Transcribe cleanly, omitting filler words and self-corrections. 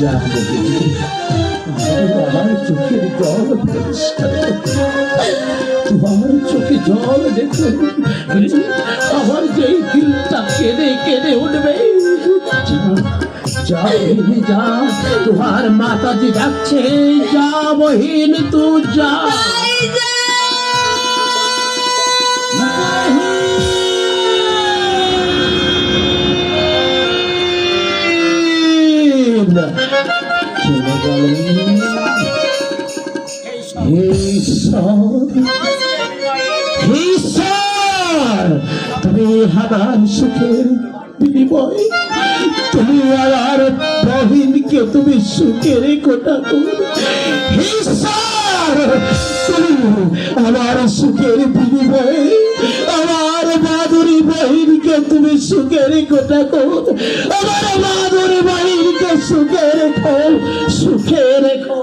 যা আমার চোখের জল পরিষ্কার তোমার চোখে জল দেখো আমার যেই দিলটা কেঁদে কেঁদে উঠবে। যা যা তোমার মাতাজি যাচ্ছে, যা বহিন তু যা। তুমি আমার সুখের বিনিময়, তুমি আমার বহিনকে তুমি সুখের কোটা আমার সুখের বিনিময়ে আমার মাধুরী বহিনকে তুমি সুখে রেখো, আমার মাধুরী বহিনকে সুখে রেখো, সুখে রেখো।